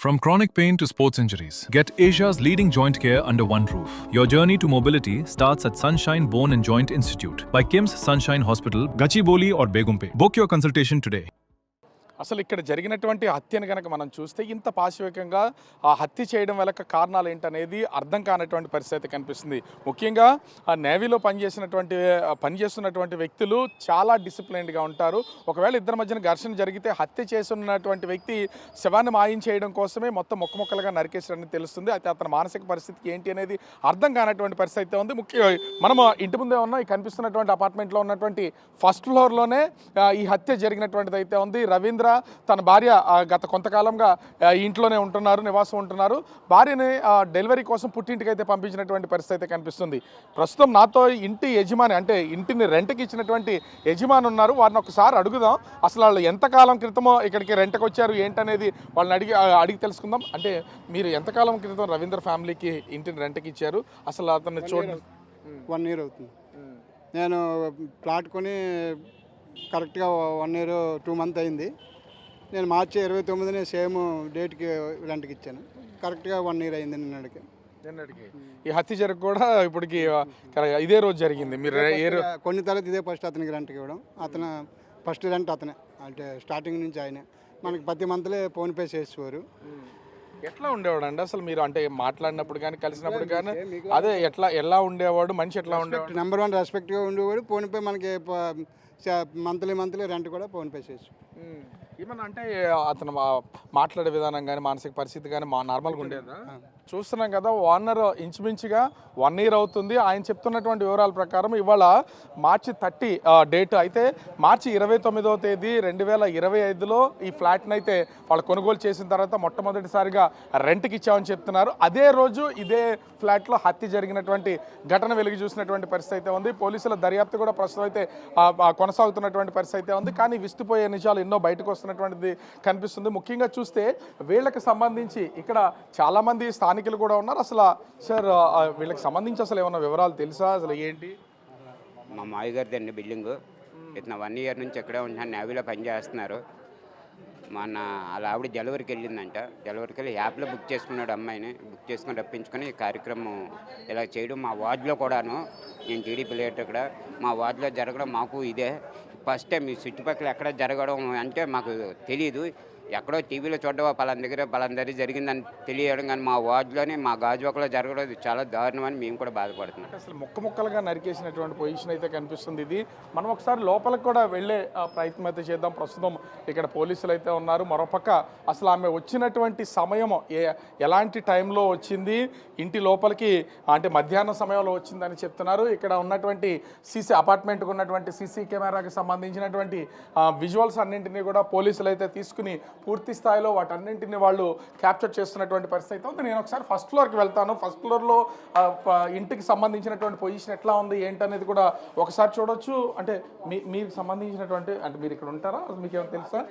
From chronic pain to sports injuries, get Asia's leading joint care under one roof. Your journey to mobility starts at Sunshine Bone and Joint Institute by KIMS Sunshine Hospital, Gachibowli or Begumpe. Book your consultation today. అసలు ఇక్కడ జరిగినటువంటి హత్యను కనుక మనం చూస్తే ఇంత పాశవికంగా ఆ హత్య చేయడం వెనక కారణాలు ఏంటనేది అర్థం కానటువంటి పరిస్థితి కనిపిస్తుంది. ముఖ్యంగా ఆ నేవీలో పనిచేస్తున్నటువంటి వ్యక్తులు చాలా డిసిప్లైన్డ్గా ఉంటారు. ఒకవేళ ఇద్దరి మధ్యన ఘర్షణ జరిగితే హత్య చేస్తున్నటువంటి వ్యక్తి శవాన్ని మాయం చేయడం కోసమే మొత్తం మొక్కలుగా నరికేసారని తెలుస్తుంది. అయితే అతని మానసిక పరిస్థితి ఏంటి అనేది అర్థం కానటువంటి పరిస్థితి అయితే ఉంది. ముఖ్యంగా మనము ఇంటి ముందే ఉన్న ఈ కనిపిస్తున్నటువంటి అపార్ట్మెంట్లో ఉన్నటువంటి ఫస్ట్ ఫ్లోర్లోనే ఈ హత్య జరిగినటువంటిది అయితే ఉంది. రవీంద్ర తన భార్య గత కొంతకాలంగా ఇంట్లోనే ఉంటున్నారు, నివాసం ఉంటున్నారు. భార్యని డెలివరీ కోసం పుట్టింటికి అయితే పంపించినటువంటి పరిస్థితి అయితే కనిపిస్తుంది. ప్రస్తుతం నాతో ఇంటి యజమాని, అంటే ఇంటిని రెంట్కి ఇచ్చినటువంటి యజమాని ఉన్నారు. వారిని ఒకసారి అడుగుదాం, అసలు వాళ్ళు ఎంతకాలం క్రితమో ఇక్కడికి రెంట్కి వచ్చారు ఏంటనేది వాళ్ళని అడిగి తెలుసుకుందాం. అంటే మీరు ఎంతకాలం క్రితం రవీంద్ర ఫ్యామిలీకి ఇంటిని రెంట్కి ఇచ్చారు? అసలు అతన్ని చూడండి. 1 year అవుతుంది. నేను ప్లాట్ కొని కరెక్ట్గా 1 year 2 months అయింది. నేను మార్చి 29నే సేమ్ డేట్కి రెంట్కి ఇచ్చాను. కరెక్ట్గా 1 year అయింది నిన్నటికి. ఈ హత్య జరగ కూడా ఇప్పటికి ఇదే రోజు జరిగింది. మీరు కొన్ని తర్వాత ఇదే ఫస్ట్ అతనికి రెంట్కి ఇవ్వడం. అతను ఫస్ట్ రెంట్ అతనే, అంటే స్టార్టింగ్ నుంచి ఆయనే మనకి ప్రతి మంత్లే ఫోన్పే చేసేవారు. ఎట్లా ఉండేవాడు అండి అసలు? మీరు అంటే మాట్లాడినప్పుడు కానీ కలిసినప్పుడు కానీ అదే ఎలా ఉండేవాడు? మనిషి ఎట్లా ఉండేవాడు? నెంబర్ 1 రెస్పెక్ట్గా ఉండేవాడు. ఫోన్పే మనకి మంత్లీ కూడా ఫోన్పే చేసి ఏమన్నా అంటే అతను మాట్లాడే విధానం కానీ మానసిక పరిస్థితి కానీ నార్మల్గా ఉండేదా? చూస్తున్నాం కదా, ఓనర్ ఇంచుమించుగా 1 year అవుతుంది. ఆయన చెప్తున్నటువంటి వివరాల ప్రకారం ఇవాళ మార్చి 30 డేట్ అయితే మార్చి 29వ తేదీ 2025లో ఈ ఫ్లాట్ని అయితే వాళ్ళు కొనుగోలు చేసిన తర్వాత మొట్టమొదటిసారిగా రెంట్కి ఇచ్చామని చెప్తున్నారు. అదే రోజు ఇదే ఫ్లాట్లో హత్య జరిగినటువంటి ఘటన వెలుగు చూసినటువంటి పరిస్థితి అయితే ఉంది. పోలీసుల దర్యాప్తు కూడా ప్రస్తుతం అయితే కొనసాగుతున్నటువంటి పరిస్థితి అయితే ఉంది. కానీ విస్తుపోయే నిజాలు ఎన్నో బయటకు వస్తున్నటువంటిది కనిపిస్తుంది. ముఖ్యంగా చూస్తే వీళ్ళకి సంబంధించి ఇక్కడ చాలామంది స్థానికులు కూడా ఉన్నారు. అసలు సార్ వీళ్ళకి సంబంధించి అసలు ఏమన్నా వివరాలు తెలుసా? అసలు ఏంటి? మా మాయగారిది అండి బిల్డింగు. ఇతను 1 year నుంచి ఎక్కడే ఉంటున్నాను, నేవీలో పనిచేస్తున్నారు. మన అలా ఆవిడ డెలివరీకి వెళ్ళిందంట. డెలివరీకి వెళ్ళి యాప్లో బుక్ చేసుకున్నాడు, అమ్మాయిని బుక్ చేసుకుని రప్పించుకొని ఈ కార్యక్రమం ఇలా చేయడం మా వార్డులో కూడాను. నేను టీడీపీ లీడర్ ఇక్కడ మా వార్డులో జరగడం మాకు ఇదే ఫస్ట్ టైం. ఈ చుట్టుపక్కల ఎక్కడ జరగడం అంటే మాకు తెలియదు. ఎక్కడో టీవీలో చూడడం పలానా దగ్గర జరిగిందని తెలియడం, కానీ మా వార్డులోనే మా గాజువాకలో జరగడం ఇది చాలా దారుణమని మేము కూడా బాధపడుతున్నాం. అసలు ముక్కలుగా నరికేసినటువంటి పొజిషన్ అయితే కనిపిస్తుంది. ఇది మనం ఒకసారి లోపలికి కూడా వెళ్ళే ప్రయత్నం అయితే చేద్దాం. ప్రస్తుతం ఇక్కడ పోలీసులు అయితే ఉన్నారు. మరోపక్క అసలు ఆమె వచ్చినటువంటి సమయం ఎలాంటి టైంలో వచ్చింది, ఇంటి లోపలికి అంటే మధ్యాహ్నం సమయంలో వచ్చిందని చెప్తున్నారు. ఇక్కడ ఉన్నటువంటి అపార్ట్మెంట్కి ఉన్నటువంటి సీసీ కెమెరాకి సంబంధించినటువంటి విజువల్స్ అన్నింటినీ కూడా పోలీసులు అయితే తీసుకుని పూర్తి స్థాయిలో వాటన్నింటినీ వాళ్ళు క్యాప్చర్ చేస్తున్నటువంటి పరిస్థితి ఉంది. నేను ఒకసారి ఫస్ట్ ఫ్లోర్కి వెళ్తాను. ఫస్ట్ ఫ్లోర్లో ఇంటికి సంబంధించినటువంటి పొజిషన్ ఎట్లా ఉంది ఏంటనేది కూడా ఒకసారి చూడొచ్చు. అంటే మీకు సంబంధించినటువంటి, అంటే మీరు ఇక్కడ ఉంటారా, మీకు ఏమైనా తెలుసా?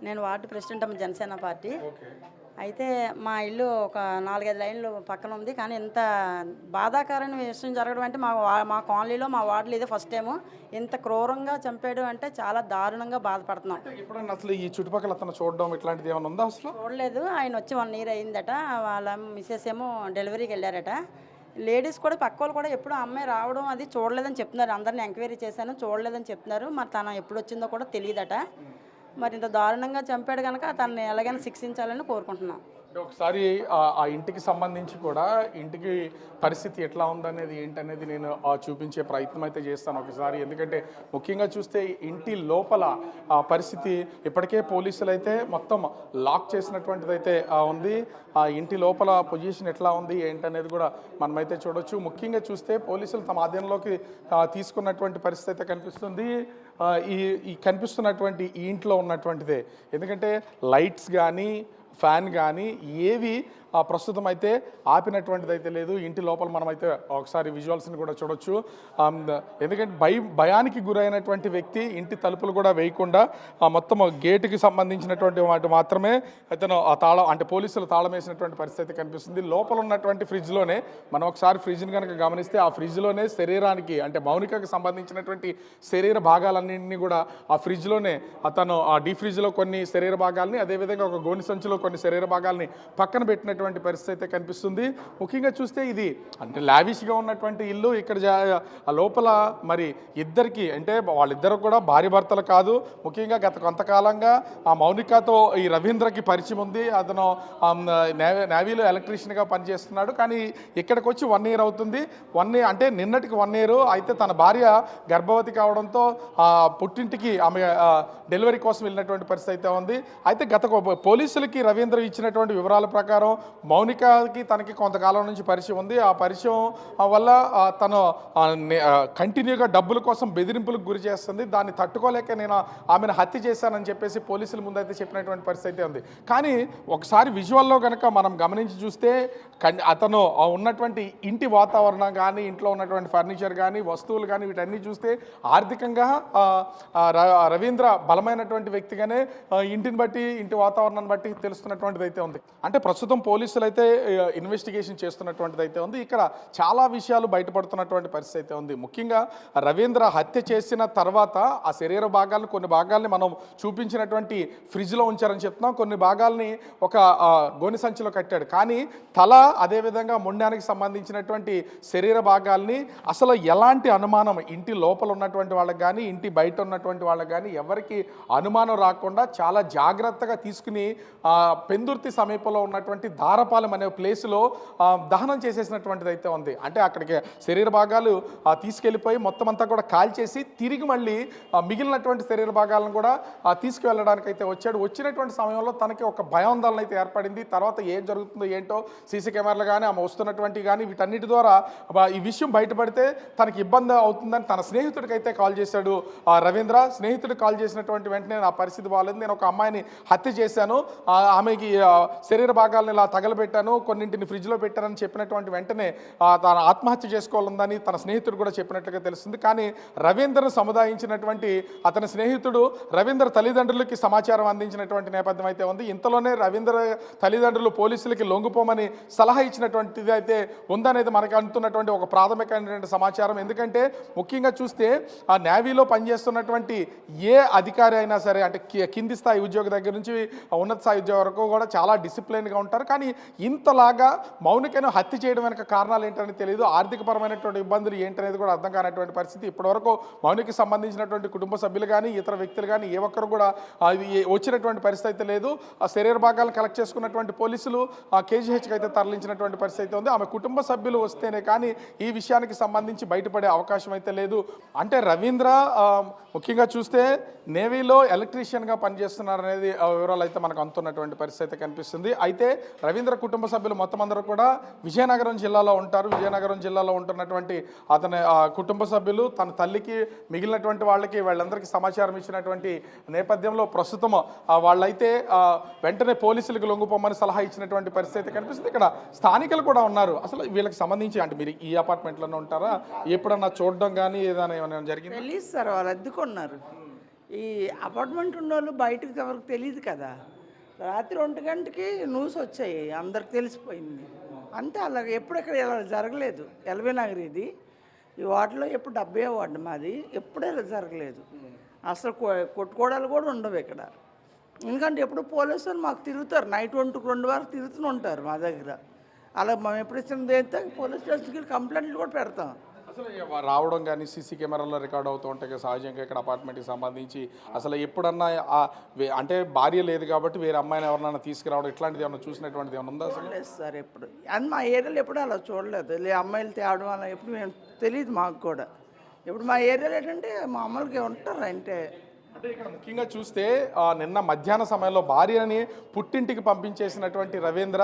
నేను వార్డు ప్రెసిడెంట్ అమ్మ, జనసేన పార్టీ. అయితే మా ఇల్లు ఒక 4-5 లైన్లు పక్కన ఉంది. కానీ ఇంత బాధాకరమైన విషయం జరగడం అంటే మా కాలనీలో మా వార్డులో ఇదే ఫస్ట్ టైము. ఇంత క్రూరంగా చంపేయడం అంటే చాలా దారుణంగా బాధపడుతున్నాం. ఎప్పుడన్నా అసలు ఈ చుట్టుపక్కల అతను చూడడం ఇట్లాంటిది ఏమైనా ఉందా? అసలు చూడలేదు. ఆయన వచ్చి 1 year అయిందట. వాళ్ళ మిస్సెస్ ఏమో డెలివరీకి వెళ్ళారట. లేడీస్ కూడా పక్క వాళ్ళు కూడా ఎప్పుడు అమ్మాయి రావడం అది చూడలేదని చెప్తున్నారు. అందరిని ఎంక్వైరీ చేశాను, చూడలేదని చెప్తున్నారు. మరి తను ఎప్పుడు వచ్చిందో కూడా తెలియదట. మరి ఇంత దారుణంగా చంపాడు కనుక తనని ఎలాగైనా శిక్షించాలని కోరుకుంటున్నాం. ఒకసారి ఆ ఇంటికి సంబంధించి కూడా ఇంటికి పరిస్థితి ఎట్లా ఉందనేది ఏంటనేది నేను చూపించే ప్రయత్నం అయితే చేస్తాను ఒకసారి. ఎందుకంటే ముఖ్యంగా చూస్తే ఇంటి లోపల పరిస్థితి ఇప్పటికే పోలీసులు అయితే మొత్తం లాక్ చేసినటువంటిది అయితే ఉంది. ఆ ఇంటి లోపల పొజిషన్ ఎట్లా ఉంది ఏంటనేది కూడా మనమైతే చూడొచ్చు. ముఖ్యంగా చూస్తే పోలీసులు తమ ఆధీనంలోకి తీసుకున్నటువంటి పరిస్థితి అయితే కనిపిస్తుంది. ఈ కనిపిస్తున్నటువంటి ఈ ఇంట్లో ఉన్నటువంటిదే. ఎందుకంటే లైట్స్ కానీ ఫ్యాన్ కానీ ఏవి ప్రస్తుతం అయితే ఆపినటువంటిది అయితే లేదు. ఇంటి లోపల మనమైతే ఒకసారి విజువల్స్ని కూడా చూడొచ్చు. ఎందుకంటే భయానికి గురైనటువంటి వ్యక్తి ఇంటి తలుపులు కూడా వేయకుండా మొత్తం గేటుకి సంబంధించినటువంటి వాటి మాత్రమే అతను ఆ తాళం అంటే పోలీసులు తాళం వేసినటువంటి పరిస్థితి కనిపిస్తుంది. లోపల ఉన్నటువంటి ఫ్రిడ్జ్లోనే మనం ఒకసారి ఫ్రిడ్జ్ని కనుక గమనిస్తే ఆ ఫ్రిడ్జ్లోనే శరీరానికి అంటే మౌనికకు సంబంధించినటువంటి శరీర భాగాలన్నింటినీ కూడా ఆ ఫ్రిడ్జ్లోనే అతను ఆ డీ ఫ్రిడ్జ్లో కొన్ని శరీర భాగాల్ని, అదేవిధంగా ఒక గోని సంచిలో కొన్ని శరీర భాగాల్ని పక్కన పెట్టినటువంటి పరిస్థితి అయితే కనిపిస్తుంది. ముఖ్యంగా చూస్తే ఇది అంటే లావిష్గా ఉన్నటువంటి ఇల్లు. ఇక్కడ ఆ లోపల మరి ఇద్దరికి అంటే వాళ్ళిద్దరు కూడా భార్య భర్తలు కాదు. ముఖ్యంగా గత కొంతకాలంగా ఆ మౌనికతో ఈ రవీంద్రకి పరిచయం ఉంది. అతను నేవీలో ఎలక్ట్రీషియన్గా పనిచేస్తున్నాడు. కానీ ఇక్కడికి వచ్చి 1 year అవుతుంది. 1 year అంటే నిన్నటికి 1 year. అయితే తన భార్య గర్భవతి కావడంతో పుట్టింటికి ఆమె డెలివరీ కోసం వెళ్ళినటువంటి పరిస్థితి అయితే ఉంది. అయితే గత పోలీసులకి రవీంద్ర ఇచ్చినటువంటి వివరాల ప్రకారం మౌనికకి తనకి కొంతకాలం నుంచి పరిచయం ఉంది. ఆ పరిచయం వల్ల తను కంటిన్యూగా డబ్బుల కోసం బెదిరింపులకు గురి చేస్తుంది. దాన్ని తట్టుకోలేక నేను ఆమెను హత్య చేశానని చెప్పేసి పోలీసుల ముందైతే చెప్పినటువంటి పరిస్థితి అయితే ఉంది. కానీ ఒకసారి విజువల్లో కనుక మనం గమనించి చూస్తే అతను ఉన్నటువంటి ఇంటి వాతావరణం కానీ, ఇంట్లో ఉన్నటువంటి ఫర్నిచర్ కానీ, వస్తువులు కానీ వీటన్నీ చూస్తే ఆర్థికంగా రవీంద్ర బలమైనటువంటి వ్యక్తిగానే ఇంటిని బట్టి, ఇంటి వాతావరణాన్ని బట్టి తెలుస్తున్నటువంటిది అయితే ఉంది. అంటే ప్రస్తుతం పోలీసులు అయితే ఇన్వెస్టిగేషన్ చేస్తున్నటువంటిది అయితే ఉంది. ఇక్కడ చాలా విషయాలు బయటపడుతున్నటువంటి పరిస్థితి అయితే ఉంది. ముఖ్యంగా రవీంద్ర హత్య చేసిన తర్వాత ఆ శరీర భాగాలను కొన్ని భాగాల్ని మనం చూపించినటువంటి ఫ్రిడ్జ్లో ఉంచారని చెప్తున్నాం. కొన్ని భాగాల్ని ఒక గోని సంచిలో కట్టాడు. కానీ తల, అదేవిధంగా మొండానికి సంబంధించినటువంటి శరీర భాగాల్ని అసలు ఎలాంటి అనుమానం ఇంటి లోపల ఉన్నటువంటి వాళ్ళకి కానీ, ఇంటి బయట ఉన్నటువంటి వాళ్ళకి కానీ ఎవరికి అనుమానం రాకుండా చాలా జాగ్రత్తగా తీసుకుని పెందుర్తి సమీపంలో ఉన్నటువంటి దారపాలెం అనే ప్లేస్లో దహనం చేసేసినటువంటిది అయితే ఉంది. అంటే అక్కడికి శరీర భాగాలు తీసుకెళ్ళిపోయి మొత్తం అంతా కూడా కాల్చేసి తిరిగి మళ్ళీ మిగిలినటువంటి శరీర భాగాలను కూడా తీసుకువెళ్ళడానికి అయితే వచ్చాడు. వచ్చినటువంటి సమయంలో తనకి ఒక భయాందోళన అయితే ఏర్పడింది. తర్వాత ఏం జరుగుతుందో ఏంటో సీసీ కెమెరాలు కానీ ఆమె వస్తున్నటువంటి కానీ వీటన్నిటి ద్వారా ఈ విషయం బయటపడితే తనకి ఇబ్బంది అవుతుందని తన స్నేహితుడికి అయితే కాల్ చేశాడు రవీంద్ర. స్నేహితుడికి కాల్ చేసినటువంటి వెంటనే నా పరిస్థితి బాగాలేదు, నేను ఒక అమ్మాయిని హత్య చేశాను, ఆమెకి శరీర భాగాలను ఇలా తగలబెట్టాను, కొన్నింటిని ఫ్రిడ్జ్లో పెట్టానని చెప్పినటువంటి వెంటనే తన ఆత్మహత్య చేసుకోవాలని తన స్నేహితుడు కూడా చెప్పినట్లుగా తెలుస్తుంది. కానీ రవీంద్రను సముదాయించినటువంటి అతని స్నేహితుడు రవీంద్ర తల్లిదండ్రులకి సమాచారం అందించినటువంటి నేపథ్యం అయితే ఉంది. ఇంతలోనే రవీంద్ర తల్లిదండ్రులు పోలీసులకి లొంగిపోమని సలహా ఇచ్చినటువంటిది అయితే ఉందనేది మనకు అందుతున్నటువంటి ఒక ప్రాథమికమైనటువంటి సమాచారం. ఎందుకంటే ముఖ్యంగా చూస్తే ఆ నేవీలో పనిచేస్తున్నటువంటి ఏ అధికారి అయినా సరే, అంటే కింది స్థాయి ఉద్యోగి దగ్గర నుంచి ఉన్నత స్థాయి ఉద్యోగం వరకు కూడా చాలా డిసిప్లిన్గా ఉంటారు. కానీ ఇంతలాగా మౌనికను హత్య చేయడం వెనక కారణాలు ఏంటనేది తెలియదు. ఆర్థికపరమైనటువంటి ఇబ్బందులు ఏంటనేది కూడా అర్థం కానటువంటి పరిస్థితి. ఇప్పటివరకు మౌనికి సంబంధించినటువంటి కుటుంబ సభ్యులు కానీ, ఇతర వ్యక్తులు కానీ ఏ ఒక్కరు కూడా వచ్చినటువంటి పరిస్థితి అయితే లేదు. ఆ శరీర భాగాలను కలెక్ట్ చేసుకున్నటువంటి పోలీసులు కేజీహెచ్కి అయితే తరలించినటువంటి పరిస్థితి అయితే ఉంది. ఆమె కుటుంబ సభ్యులు వస్తేనే కానీ ఈ విషయానికి సంబంధించి బయటపడే అవకాశం అయితే లేదు. అంటే రవీంద్ర ముఖ్యంగా చూస్తే నేవీలో ఎలక్ట్రీషియన్గా పనిచేస్తున్నారనేది వివరాలు అయితే మనకు అందుతున్నటువంటి పరిస్థితి అయితే కనిపిస్తుంది. అయితే రవీంద్ర కుటుంబ సభ్యులు మొత్తం అందరూ కూడా విజయనగరం జిల్లాలో ఉంటారు. విజయనగరం జిల్లాలో ఉంటున్నటువంటి అతని కుటుంబ సభ్యులు తన తల్లికి, మిగిలినటువంటి వాళ్ళందరికీ సమాచారం ఇచ్చినటువంటి నేపథ్యంలో ప్రస్తుతం వాళ్ళైతే వెంటనే పోలీసులకు లొంగిపోమని సలహా ఇచ్చినటువంటి పరిస్థితి కనిపిస్తుంది. ఇక్కడ స్థానికులు కూడా ఉన్నారు. అసలు వీళ్ళకి సంబంధించి అంటే మీరు ఈ అపార్ట్మెంట్లోనే ఉంటారా, ఎప్పుడన్నా చూడడం కానీ ఏమైనా జరిగింది? తెలియదు సార్, వాళ్ళు అద్దుకున్నారు. ఈ అపార్ట్మెంట్ ఉన్న వాళ్ళు బయటకు ఎవరికి తెలియదు కదా. రాత్రి 1 గంటకి న్యూస్ వచ్చాయి, అందరికి తెలిసిపోయింది. అంతే, అలాగే ఎప్పుడెక్కడ ఇలా జరగలేదు. ఎల్బీ నగర్ ఇది, ఈ వార్డులో ఎప్పుడు 70వ వార్డు మాది, ఎప్పుడూ ఇలా జరగలేదు. అసలు కొట్టుకోవడాలు కూడా ఉండవు ఇక్కడ. ఎందుకంటే ఎప్పుడు పోలీసులు మాకు తిరుగుతారు, నైట్ 1-2 వరకు తిరుగుతూ ఉంటారు మా దగ్గర. అలా మేము ఎప్పుడు ఇచ్చిన అయితే పోలీస్ స్టేషన్కి కంప్లైంట్లు కూడా పెడతాం. అసలు రావడం కానీ సీసీ కెమెరాల్లో రికార్డ్ అవుతూ ఉంటాయి సహజంగా ఇక్కడ అపార్ట్మెంట్కి సంబంధించి. అసలు ఎప్పుడన్నా అంటే భార్య లేదు కాబట్టి వేరే అమ్మాయిని ఎవరన్నా తీసుకురావడం ఇట్లాంటిది ఏమన్నా చూసినటువంటిది ఏమన్నా ఉందా? అసలు లేదు సార్, ఎప్పుడు అది మా ఏరియాలో ఎప్పుడు అలా చూడలేదు. అమ్మాయిలు తేవడం అలా ఎప్పుడు మేము తెలియదు మాకు కూడా. ఇప్పుడు మా ఏరియాలో ఏంటంటే మా అమ్మలకి ఉంటారు అంటే అంటే ఇక్కడ ముఖ్యంగా చూస్తే నిన్న మధ్యాహ్న సమయంలో భార్యని పుట్టింటికి పంపించేసినటువంటి రవీంద్ర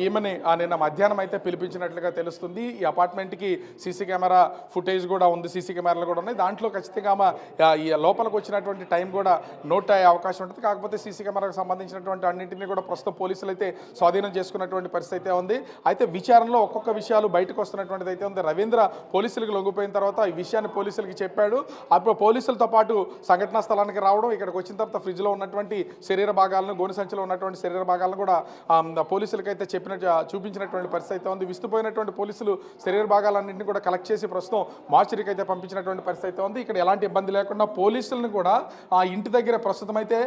ఈమెని నిన్న మధ్యాహ్నం అయితే పిలిపించినట్లుగా తెలుస్తుంది. ఈ అపార్ట్మెంట్కి సీసీ కెమెరా ఫుటేజ్ కూడా ఉంది, సీసీ కెమెరాలు కూడా ఉన్నాయి. దాంట్లో ఖచ్చితంగా ఆమె ఈ లోపలికి వచ్చినటువంటి టైం కూడా నోట్ అయ్యే అవకాశం ఉంటుంది. కాకపోతే సీసీ కెమెరాకు సంబంధించినటువంటి అన్నింటినీ కూడా ప్రస్తుతం పోలీసులు అయితే స్వాధీనం చేసుకున్నటువంటి పరిస్థితి అయితే ఉంది. అయితే విచారణలో ఒక్కొక్క విషయాలు బయటకు వస్తున్నటువంటిది అయితే ఉంది. రవీంద్ర పోలీసులకు లొంగిపోయిన తర్వాత ఈ విషయాన్ని పోలీసులకి చెప్పాడు. అప్పుడు పోలీసులతో పాటు సంఘటనా స్థలానికి రావడం, ఇక్కడికి వచ్చిన తర్వాత ఫ్రిడ్జ్లో ఉన్నటువంటి శరీర భాగాలను, గోను సంచిలో ఉన్నటువంటి శరీర భాగాలను కూడా పోలీసులకి అయితే చూపించినటువంటి పరిస్థితి అయితే ఉంది. విస్తుపోయినటువంటి పోలీసులు శరీర భాగాలన్నింటినీ కూడా కలెక్ట్ చేసి ప్రస్తుతం మార్చరీకి అయితే పంపించినటువంటి పరిస్థితి అయితే ఉంది. ఇక్కడ ఎలాంటి ఇబ్బంది లేకుండా పోలీసులను కూడా ఆ ఇంటి దగ్గర ప్రస్తుతం అయితే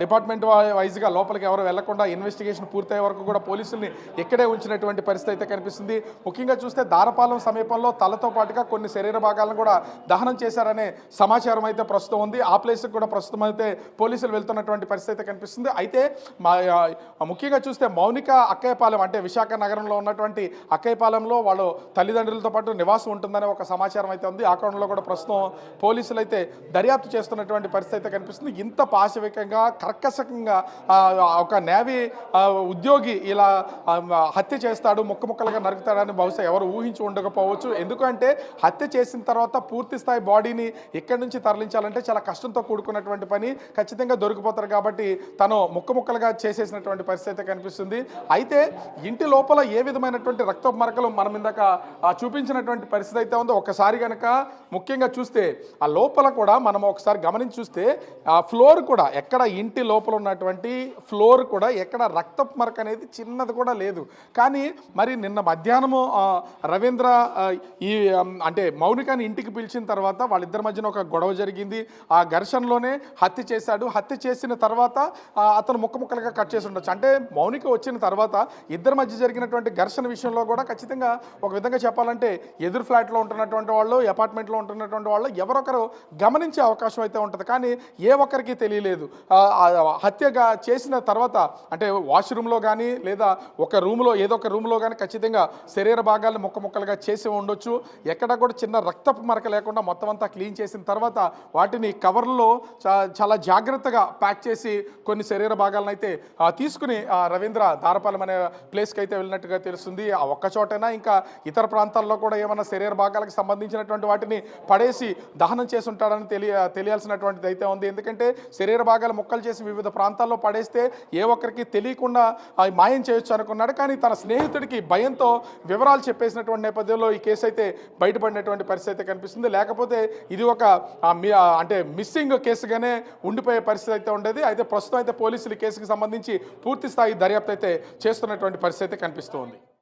డిపార్ట్మెంట్ వైజ్గా లోపలికి ఎవరు వెళ్లకుండా ఇన్వెస్టిగేషన్ పూర్తయ్యే వరకు కూడా పోలీసుల్ని ఇక్కడే ఉంచినటువంటి పరిస్థితి అయితే కనిపిస్తుంది. ముఖ్యంగా చూస్తే దారపాలెం సమీపంలో తలతో పాటుగా కొన్ని శరీర భాగాలను కూడా దహనం చేశారనే సమాచారం అయితే ప్రస్తుతం ఉంది. ఆ ప్లేస్కి కూడా ప్రస్తుతం అయితే పోలీసులు వెళ్తున్నటువంటి పరిస్థితి కనిపిస్తుంది. అయితే ముఖ్యంగా చూస్తే మౌనిక అక్కయ్యపాలెం అంటే విశాఖ నగరంలో ఉన్నటువంటి అక్కయ్యపాలెంలో వాళ్ళు తల్లిదండ్రులతో పాటు నివాసం ఉంటుందనే ఒక సమాచారం అయితే ఉంది. ఆ కోణంలో కూడా ప్రస్తుతం పోలీసులు అయితే దర్యాప్తు చేస్తున్నటువంటి పరిస్థితి అయితే కనిపిస్తుంది. ఇంత పాశవికంగా కర్కశకంగా ఒక నేవీ ఉద్యోగి ఇలా హత్య చేస్తాడు, ముక్కలుగా నరుకుతాడని బహుశా ఎవరు ఊహించి ఉండకపోవచ్చు. ఎందుకంటే హత్య చేసిన తర్వాత పూర్తి స్థాయి బాడీని ఇక్కడి నుంచి తరలించాలంటే చాలా కష్టంతో కూడుకున్నటువంటి పని. ఖచ్చితంగా దొరికిపోతారు కాబట్టి తను ముక్కలుగా చేసేసినటువంటి పరిస్థితి కనిపిస్తుంది. అయితే ఇంటి లోపల ఏ విధమైనటువంటి రక్తపు మరకలు మనం ఇందాక చూపించినటువంటి పరిస్థితి అయితే ఉందో ఒక్కసారి కనుక ముఖ్యంగా చూస్తే ఆ లోపల కూడా మనం ఒకసారి గమనించి చూస్తే ఆ ఫ్లోర్ కూడా ఎక్కడ ఇంటి లోపల ఉన్నటువంటి ఫ్లోర్ కూడా ఎక్కడ రక్తపు మరక అనేది చిన్నది కూడా లేదు. కానీ మరి నిన్న మధ్యాహ్నము రవీంద్ర ఈ అంటే మౌనికని ఇంటికి పిలిచిన తర్వాత వాళ్ళిద్దరి మధ్యన ఒక గొడవ జరిగింది. ఆ ఘర్షణలోనే హత్య చేశాడు. హత్య చేసిన తర్వాత అతను ముక్కలుగా కట్ చేసి ఉండొచ్చు. అంటే మౌనిక వచ్చిన తర్వాత ఇద్దరి మధ్య జరిగినటువంటి ఘర్షణ విషయంలో కూడా ఖచ్చితంగా ఒక విధంగా చెప్పాలంటే ఎదురు ఫ్లాట్లో ఉంటున్నటువంటి వాళ్ళు, అపార్ట్మెంట్లో ఉంటున్నటువంటి వాళ్ళు ఎవరొకరు గమనించే అవకాశం అయితే ఉంటుంది. కానీ ఏ ఒక్కరికి తెలియలేదు. హత్యగా చేసిన తర్వాత అంటే వాష్రూమ్లో కానీ లేదా ఒక రూమ్లో ఏదో ఒక రూమ్లో కానీ ఖచ్చితంగా శరీర భాగాలను ముక్కలుగా చేసి ఉండొచ్చు. ఎక్కడ కూడా చిన్న రక్తపు మరక లేకుండా మొత్తం అంతా క్లీన్ చేసిన తర్వాత వాటిని కవర్లో చాలా జాగ్రత్తగా ప్యాక్ చేసి కొన్ని శరీర భాగాలను అయితే తీసుకుని రవీంద్ర దారపాలెం అనే ప్లేస్కి అయితే వెళ్ళినట్టుగా తెలుస్తుంది. ఆ ఒక్క చోటైనా ఇంకా ఇతర ప్రాంతాల్లో కూడా ఏమైనా శరీర భాగాలకు సంబంధించినటువంటి వాటిని పడేసి దహనం చేసి ఉంటాడని తెలియాల్సినటువంటిది అయితే ఉంది. ఎందుకంటే శరీర భాగాలు ముక్కలు చేసి వివిధ ప్రాంతాల్లో పడేస్తే ఏ ఒక్కరికి తెలియకుండా మాయం చేయొచ్చు అనుకున్నాడు. కానీ తన స్నేహితుడికి భయంతో వివరాలు చెప్పేసినటువంటి నేపథ్యంలో ఈ కేసు అయితే బయటపడినటువంటి పరిస్థితి కనిపిస్తుంది. లేకపోతే ఇది ఒక అంటే మిస్సింగ్ కేసుగానే ఉండిపోయే పరిస్థితి అయితే ఉండేది. అయితే ప్రస్తుతం అయితే పోలీసులు ఈ కేసుకి సంబంధించి పూర్తి స్థాయి దర్యాప్తు అయితే చేస్తున్నటువంటి పరిస్థితి కనిపిస్తోంది.